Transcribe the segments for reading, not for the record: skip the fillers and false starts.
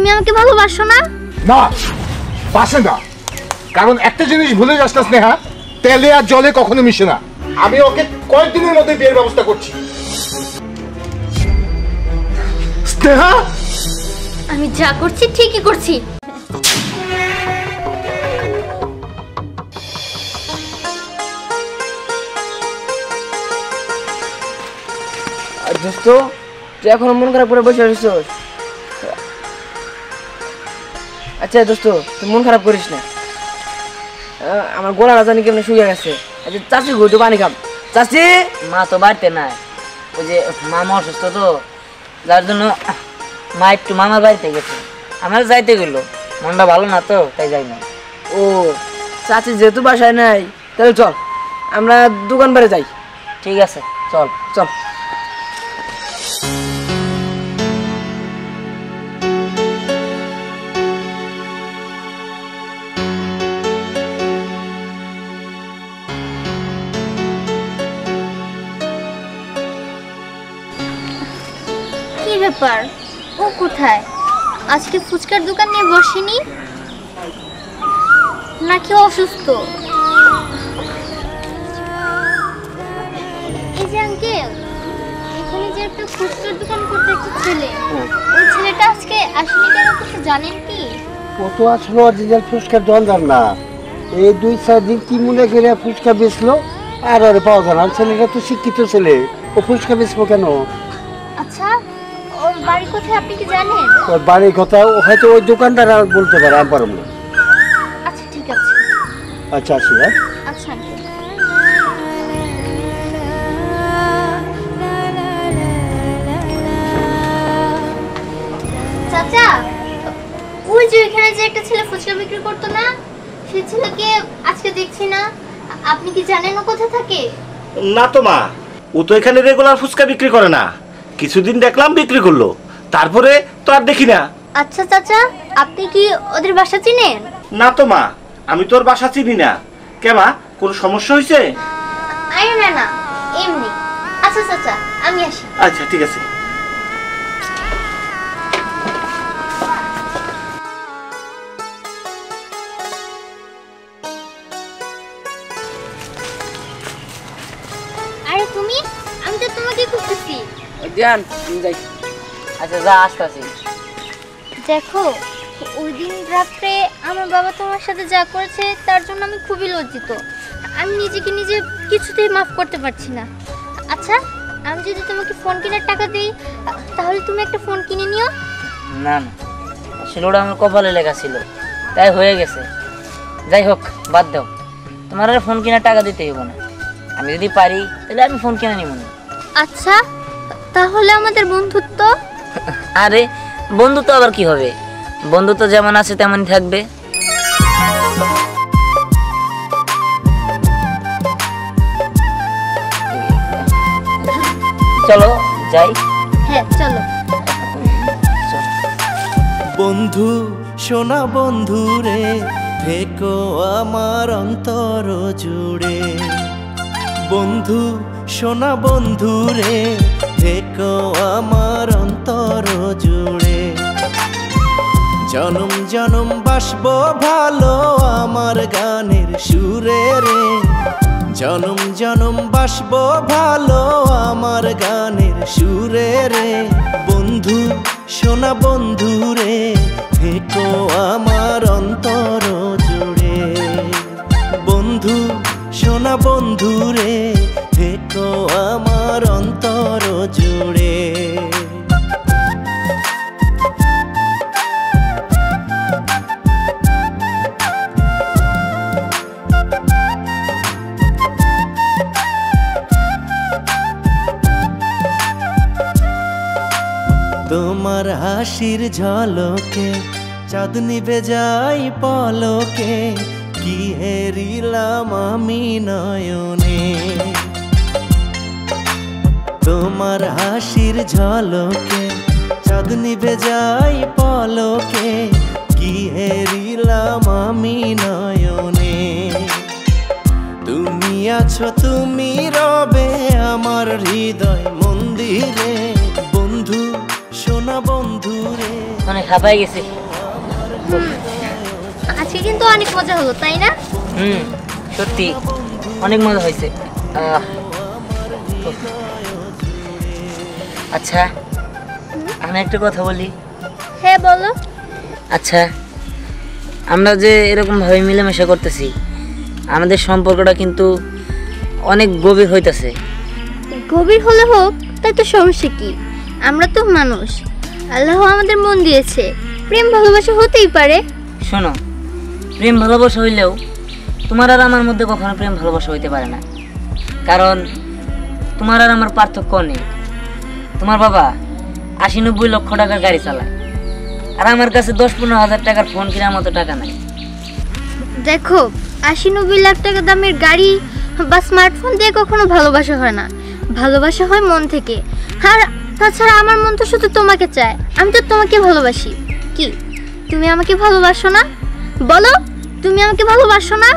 তুমি আমাকে ভালোবাসো না? না, বাসে না। কারণ একটা জিনিস ভুলে যাস না স্নেহা, তেলে আর জলে কখনো মিশে না। আমি ওকে কয়েকদিনের মধ্যে বিয়ের ব্যবস্থা করছি। স্নেহা, আমি যা করছি ঠিকই করছি। দোস্ত, তুই এখন মন খারাপ করে বসে আছিস? আচ্ছা দোস্ত, তুই মন খারাপ করিস না। আমার গলাটা জানি কেমন শুয়ে গেছে। আচ্ছা চাচি গো, একটু পানি খাম। চাচি, মা তো বাড়িতে নাই, ওই যে মামা অসুস্থ তো, যার জন্য মা একটু মামার বাড়িতে গেছে। আমার যাইতে গেলো, মনটা ভালো না তো, তাই যাই না। ও চাচি যেহেতু বাসায় নাই, তাহলে চল আমরা দোকান বাড়ি যাই। ঠিক আছে, চল চল। কি ব্যাপার, ও কোথায়? আজকে ফুচকার দোকান নিয়ে বসেনি নাকি অসুস্থ? এই যে আঙ্কেল, এখানে যে একটা ফুচকার দোকান করতে একটা ছেলে, ওই ছেলেটা আজকে আসেনি কেন, কিছু জানেন কি? ও তো আসলে অরিজিনাল ফুচকার দোকানদার না। এই 2-4 দিন কি মনে করে ফুচকা বেচলো আর ওরে পাওয়া যায় না। ছেলেটা তো শিক্ষিত ছেলে, ও ফুচকা বেচবো কেন? আচ্ছা, ওর বাড়ি কোথায় আপনি কি জানেন? ওর বাড়ির কথা হয়তো ওই দোকানদার আর বলতে পারে, আমি পারবো না। আচ্ছা ঠিক আছে। আচ্ছা আসি। হ্যাঁ আচ্ছা আঙ্কেল। চাচা, ওই যে ওইখানে যে একটা ছেলে ফুচকা বিক্রি করতো না, সেই ছেলেকে আজকে দেখছি না। আপনি কি জানেন ও কোথায় থাকে? না তো মা, ও তো এখানে রেগুলার ফুচকা বিক্রি করে না। কিছুদিন দেখলাম বিক্রি করলো, তারপরে তো আর দেখি না। আচ্ছা চাচা, আপনি কি ওদের বাসা চিনেন? না তো মা, আমি তোর বাসা চিনি না। কেমা, কোনো সমস্যা হয়েছে? আরে না না, এমনি। আচ্ছা চাচা, আমি আসি। আচ্ছা ঠিক আছে। আরে তুমি, আমি তো তোমাকে খুঁজতেছি। জান যাই। আচ্ছা যা, আসতেছি। দেখো, ওই দিন রাত্রে আমার বাবা তোমার সাথে যা করেছে তার জন্য আমি খুবই লজ্জিত। আমি নিজেকে নিজে কিছুতেই মাফ করতে পারছি না। আচ্ছা, আমি যদি তোমাকে ফোন কেনার টাকা দিই, তাহলে তুমি একটা ফোন কিনে নিও। না না, আসলে ওটা আমার কপালে লেখা ছিল, তাই হয়ে গেছে। যাই হোক, বাদ দাও, তোমার আর ফোন কেনার টাকা দিতে হইব না। আমি যদি পারি তাহলে আমি ফোন কিনে নিব না। আচ্ছা, তাহলে আমাদের বন্ধুত্ব? আরে বন্ধুত্ব আবার কি হবে, বন্ধুত্ব যেমন আছে তেমনই থাকবে। চলো যাই। হ্যাঁ চলো। বন্ধু সোনা বন্ধু রে, থেকো আমার অন্তর জুড়ে। বন্ধু সোনা বন্ধু রে, থেকো আমার অন্তর জুড়ে। জনম জনম বাসবো ভালো আমার গানের সুরে রে। জনম জনম বাসবো ভালো আমার গানের সুরে রে। বন্ধু সোনা বন্ধু রে, থেকো আমার অন্তর জুড়ে। বন্ধু সোনা বন্ধু রে, থেকো আমার অন্তর জুড়ে। তোমার হাসির ঝলকে চাঁদ নিভে যাই পলকে, কি হেরিলাম আমি নয়নে। তোমার হাসির ঝলকে চাঁদ নিভে যাই পলকে, কি হেরিলাম আমি নয়নে। তুমি আছো, তুমি রবে আমার হৃদয় মন্দিরে। বন্ধু সোনা বন্ধু রে। অনেক হাঁপাই গেছি। আজকে কিন্তু অনেক মজা হলো তাই না? সত্যি অনেক মজা হয়েছে। আচ্ছা আমি একটা কথা বলি। হ্যাঁ বলো। আচ্ছা আমরা যে এরকম ভাবে মিলেমিশে করতেছি, আমাদের সম্পর্কটা কিন্তু অনেক গভীর হইতেছে। গভীর হলে হোক, তাই তো সমস্যা কি? আমরা তো মানুষ, আল্লাহ আমাদের মন দিয়েছে, প্রেম ভালোবাসা হতেই পারে। শোনো, প্রেম ভালোবাসা হইলেও তোমার আর আমার মধ্যে কখনো প্রেম ভালোবাসা হইতে পারে না, কারণ তোমার আর আমার পার্থক্য নেই। তোমার বাবা 80-90 লক্ষ টাকার গাড়ি চালায়, আর আমার কাছে 10-15 হাজার টাকার ফোন কেনার মতো টাকা নাই। দেখো, 80-90 লাখ টাকা দামের গাড়ি বা স্মার্টফোন দিয়ে কখনো ভালোবাসা হয় না, ভালোবাসা হয় মন থেকে। আর তাছাড়া আমার মন তো শুধু তোমাকে চায়, আমি তো তোমাকে ভালোবাসি। কি তুমি আমাকে ভালোবাসো না? বলো, তুমি আমাকে ভালোবাসো না?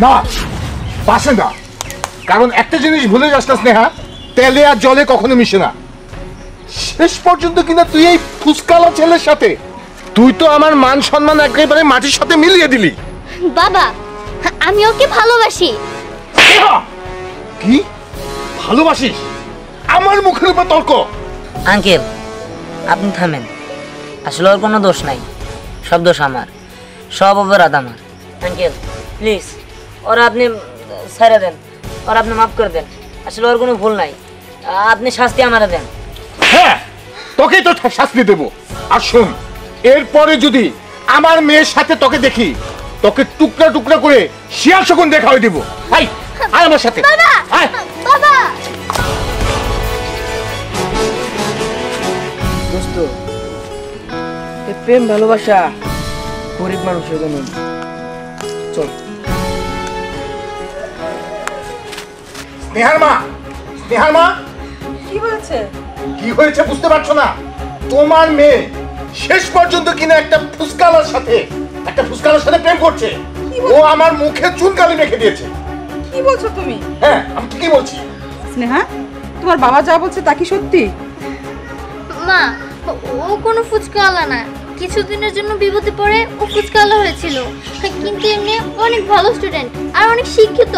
না, বাসে না। কারণ একটা জিনিস ভুলে যাস না স্নেহা, তেলে আর জলে কখনো মিশে না। শেষ পর্যন্ত কিনা তুই এই ফুসকালা ছেলের সাথে, তুই তো আমার মান সম্মান একেবারে মাটির সাথে মিলিয়ে দিলি। বাবা, আমি ওকে ভালোবাসি। কি ভালোবাসিস? আমার মুখের উপর তর্ক? আঙ্কেল আপনি থামেন, আসলে ওর কোনো দোষ নাই, সব দোষ আমার, সব অপরাধ আমার। আঙ্কেল প্লিজ ওরা আপনি ছেড়ে দেন, ওরা আপনি মাফ করে দেন, আসলে ওর কোনো ভুল নাই, আপনি শাস্তি আমারে দেন। হ্যাঁ, তোকেই তো শাস্তি দেব। আর শোন, এরপরে যদি আমার মেয়ের সাথে তোকে দেখি, তোকে টুকরা টুকরা করে শিয়াল শকুন দেখা হয়ে দিব। আয় আয় আমার সাথে। আয়। বাবা, দোস্ত, এই প্রেম ভালোবাসা গরিব মানুষের জন্য। চল। স্নেহার মা, স্নেহার মা, কি হয়েছে? কি হয়েছে বুঝতে পারছো না? তোমার মেয়ে শেষ পর্যন্ত কিনা একটা ফুসকালার সাথে প্রেম করছে। ও আমার মুখে চুনকালি রেখে দিয়েছে। কি বলছো তুমি? হ্যাঁ, আমি ঠিকই বলছি। স্নেহা, তোমার বাবা যা বলছে তা কি সত্যি? মা, ও কোনো ফুচকাওয়ালা না, কিছুদিনের জন্য বিপদে পড়ে ও ফুচকাওয়ালা হয়েছিল, কিন্তু এমনি অনেক ভালো স্টুডেন্ট আর অনেক শিক্ষিত।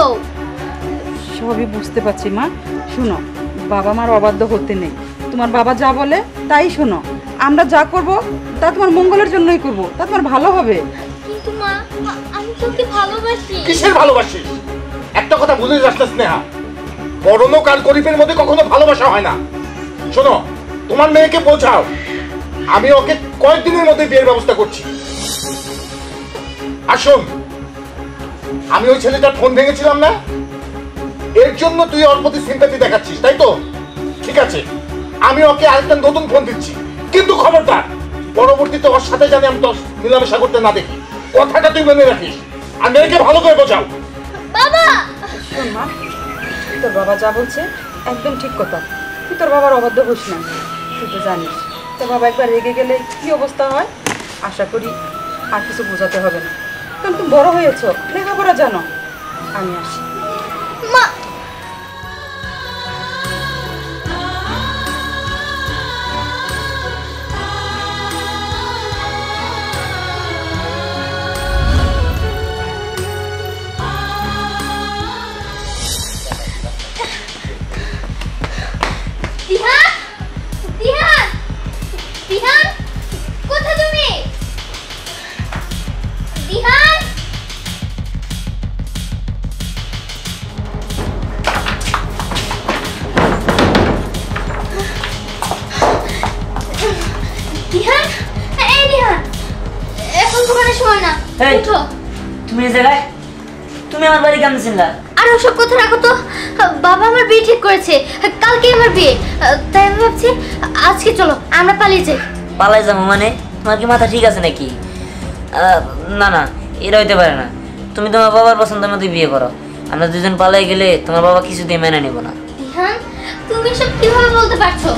সবই বুঝতে পারছি মা। শোনো, বাবা মার অবাধ্য হতে নেই, তোমার বাবা যা বলে তাই শোনো। আমরা যা করব তা তোমার মঙ্গলের জন্যই করব, তা তোমার ভালো হবে। কিন্তু মা, আমি তোকে ভালোবাসি। কিসের ভালোবাসিস? একটা কথা ভুলে যাস না স্নেহা, বড় লোক আর গরিবের মধ্যে কখনো ভালোবাসা হয় না। শোনো, তোমার মেয়েকে বোঝাও, আমি ওকে কয়েকদিনের মধ্যে বিয়ের ব্যবস্থা করছি। আর শোন, আমি ওই ছেলেটার ফোন ভেঙেছিলাম না, এর জন্য তুই ওর প্রতি সিম্প্যাথি দেখাচ্ছিস, তাই তো? ঠিক আছে, আমি ওকে আরেকটা নতুন ফোন দিচ্ছি, কিন্তু খবরদার পরবর্তীতে ওর সাথে জানি আমি তোর মিলামেশা করতে না দেখি। কথাটা তুই মনে রাখিস, আর মেয়েকে ভালো করে বোঝাও। বাবা, শোন মা, তোর বাবা যা বলছে একদম ঠিক কথা। তুই তোর বাবার অবাধ্য হোস না, তুই তো জানিস তোর বাবা একবার রেগে গেলে কি অবস্থা হয়। আশা করি আর কিছু বোঝাতে হবে না, কারণ তুমি বড় হয়েছ, লেখাপড়া জানো। আমি আসি। মা, দিহান, দিহান, দিহান, কোথায় তুমি? দিহান, দিহান, এই দিহান, এখন ঘুমানোর সময় না, এই। উঠো। তুমি এই জায়গায়, তুমি আমার বাড়ি কেমন ছিলা? আর ওসব কথা রাখো তো, বাবা আমার বিয়ে ঠিক করেছে, কালকে আমার বিয়ে, তাই আমি ভাবছি আজকে চলো আমরা পালিয়ে যাই। পালাই যাবো মানে? তোমার কি মাথা ঠিক আছে নাকি? না না, এটা হইতে পারে না। তুমি তোমার বাবার পছন্দ মতো বিয়ে করো, আমরা দুজন পালাই গেলে তোমার বাবা কিছুতেই মেনে নেব না। দিহান, তুমি সব কিভাবে বলতে পারছো?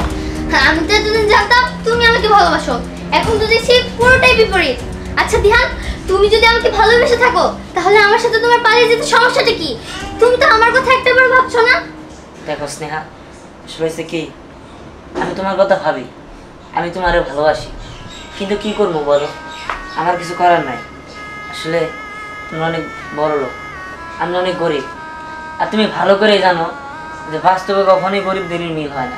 আমি তো এতদিন জানতাম তুমি আমাকে ভালোবাসো, এখন তো দেখছি পুরোটাই বিপরীত। আচ্ছা দিহান, তুমি যদি আমাকে ভালোবেসে থাকো, তাহলে আমার সাথে তোমার পালিয়ে যেতে সমস্যাটা কি? তুমি তো আমার কথা একটাবার ভাবছো না। দেখো স্নেহা, আসলে হয়েছে কি, আমি তোমার কথা ভাবি, আমি তোমারে ভালোবাসি, কিন্তু কি করবো বলো, আমার কিছু করার নাই। আসলে তুমি অনেক বড় লোক, আমি অনেক গরিব। আর তুমি ভালো করেই জানো যে বাস্তবে কখনোই গরিবদের মিল হয় না।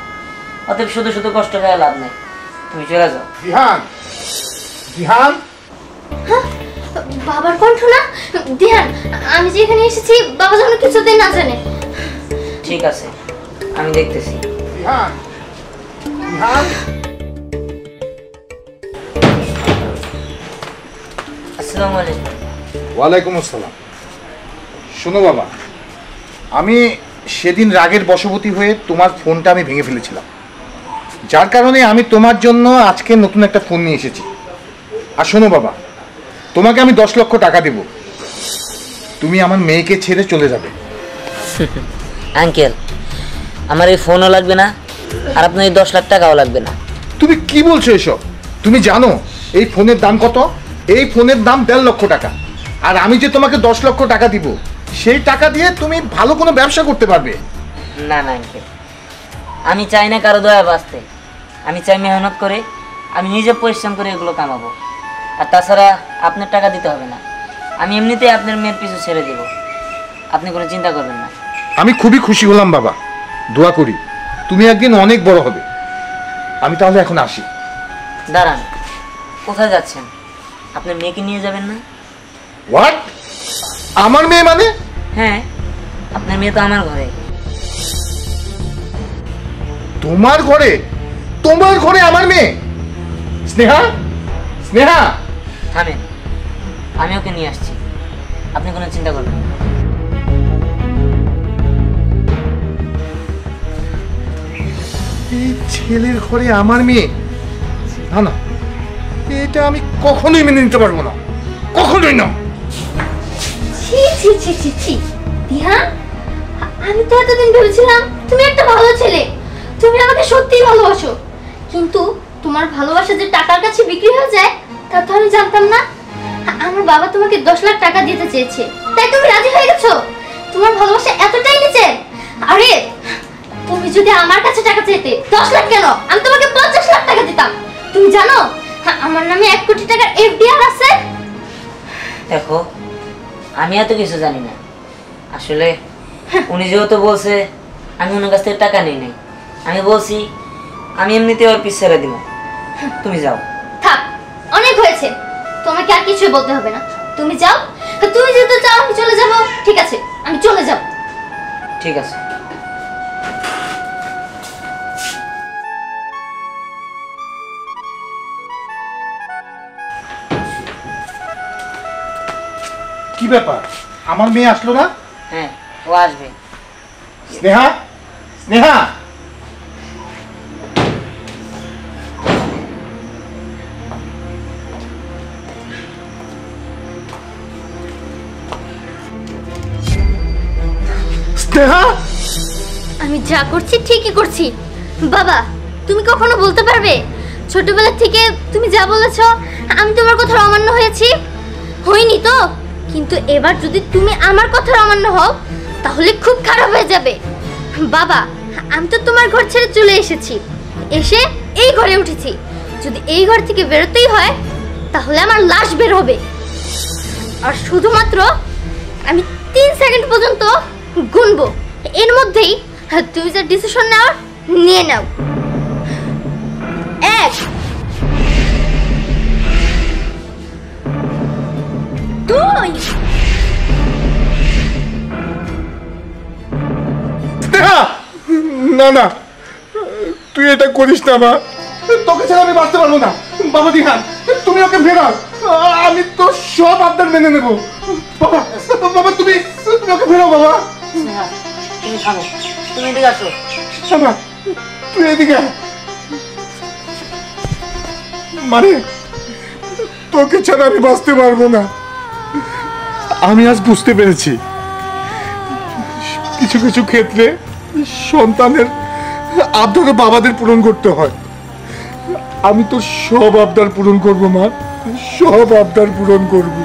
অতএব শুধু শুধু কষ্ট হয়ে লাভ নাই, তুমি চলে যাও। দিহান, দিহান, বাবার কণ্ঠ না? ধ্যান, আমি যেখানে এসেছি বাবা যেন কিছুতেই না জানে। ঠিক আছে, আমি দেখতেছি। দিহান, দিহান। আসসালামু আলাইকুম। ওয়ালাইকুম আসসালাম। শোনো বাবা, আমি সেদিন রাগের বশবর্তী হয়ে তোমার ফোনটা আমি ভেঙে ফেলেছিলাম, যার কারণে আমি তোমার জন্য আজকে নতুন একটা ফোন নিয়ে এসেছি। আর শোনো বাবা, তোমাকে আমি 10 লক্ষ টাকা দেব, তুমি আমার মেয়েকে ছেড়ে চলে যাবে। আঙ্কেল, আমার এই ফোনও লাগবে না, আর আপনার এই 10 লাখ টাকাও লাগবে না। তুমি কি বলছো এসব? তুমি জানো এই ফোনের দাম কত? এই ফোনের দাম 1.5 লক্ষ টাকা। আর আমি যে তোমাকে 10 লক্ষ টাকা দিব, সেই টাকা দিয়ে তুমি ভালো কোনো ব্যবসা করতে পারবে। না না আঙ্কেল, আমি চাই না কারো দয়া বাঁচতে। আমি চাই মেহনত করে, আমি নিজে পরিশ্রম করে এগুলো কামাবো। আর তাছাড়া আপনার টাকা দিতে হবে না, আমি এমনিতেই আপনার মেয়ের পিছু ছেড়ে দেব, আপনি কোনো চিন্তা করবেন না। আমি খুবই খুশি হলাম বাবা, দোয়া করি তুমি একদিন অনেক বড় হবে। আমি তাহলে এখন আসি। দাঁড়ান, কোথায় যাচ্ছেন? আপনার মেয়েকে নিয়ে যাবেন না? হোয়াট? আমার মেয়ে মানে? হ্যাঁ, আপনার মেয়ে তো আমার ঘরে। তোমার ঘরে? তোমার ঘরে আমার মেয়ে? স্নেহা, স্নেহা! থামেন, আমি ওকে নিয়ে আসছি, আপনি কোনো চিন্তা করবেন না। এই ছেলের ঘরে আমার মেয়ে? না না, এটা আমি কখনোই মেনে নিতে পারবো না, কখনোই না। ছি ছি ছি ছি ছি ধ্যান, আমি তো এতদিন ভেবেছিলাম তুমি একটা ভালো ছেলে, তুমি আমাকে সত্যিই ভালোবাসো। কিন্তু তোমার ভালোবাসা যে টাকার কাছে বিক্রি হয়ে যায় তা তো আমি জানতাম না। আমার বাবা তোমাকে 10 লাখ টাকা দিতে চেয়েছে, তাই তুমি রাজি হয়ে গেছো? তোমার ভালোবাসা এতটাই নিচে? আরে তুমি যদি আমার কাছে টাকা চাইতে 10 লাখ কেন, আমি তোমাকে 50 লাখ টাকা দিতাম। তুমি জানো আমার নামে 1 কোটি টাকার এফডিআর আছে। দেখো, আমি এত কিছু জানি না। আসলে উনি যেহেতু বলছে আমি ওনার কাছ থেকে টাকা নেই নাই, আমি বলছি আমি এমনিতে ওর পিছ ছেড়ে দিব। তুমি যাও। থাক, অনেক হয়েছে, তোমাকে আর কিছু বলতে হবে না। তুমি যাও, তুমি যেহেতু চাও আমি চলে যাব। ঠিক আছে, আমি চলে যাব। ঠিক আছে। কি ব্যাপার, আমার মেয়ে আসলো না? হ্যাঁ, ও আসবে। স্নেহা, স্নেহা! স্নেহা! আমি যা করছি ঠিকই করছি। বাবা, তুমি কখনো বলতে পারবে ছোটবেলা থেকে তুমি যা বলেছো আমি তোমার কথা অমান্য হয়েছি? হইনি তো? কিন্তু এবার যদি তুমি আমার কথা অমান্য হও তাহলে খুব খারাপ হয়ে যাবে। বাবা, আমি তো তোমার ঘর ছেড়ে চলে এসেছি, এসে এই ঘরে উঠেছি। যদি এই ঘর থেকে বেরোতেই হয় তাহলে আমার লাশ বের হবে। আর শুধুমাত্র আমি 3 সেকেন্ড পর্যন্ত গুনবো, এর মধ্যেই তুমি যা ডিসিশন নাও নিয়ে নাও। 1, 2। স্নেহা! না না, তুই এটা করিস না মা, তোকে ছাড়া আমি বাঁচতে পারবো না। বাবা দিহান, তুমি ওকে ফেরাও, আমি তো সব আবদার মেনে নেব। বাবা, বাবা তুমি ওকে ফেরাও। বাবা স্নেহা, তুমি থামো, তুমি এদিকে আসো। বাবা তুই এদিকে আয়। মানে তোকে ছাড়া আমি বাঁচতে পারবো না। আমি আজ বুঝতে পেরেছি কিছু কিছু ক্ষেত্রে সন্তানের আবদার বাবাদের পূরণ করতে হয়। আমি তো সব আবদার পূরণ করবো মা, সব আবদার পূরণ করবো।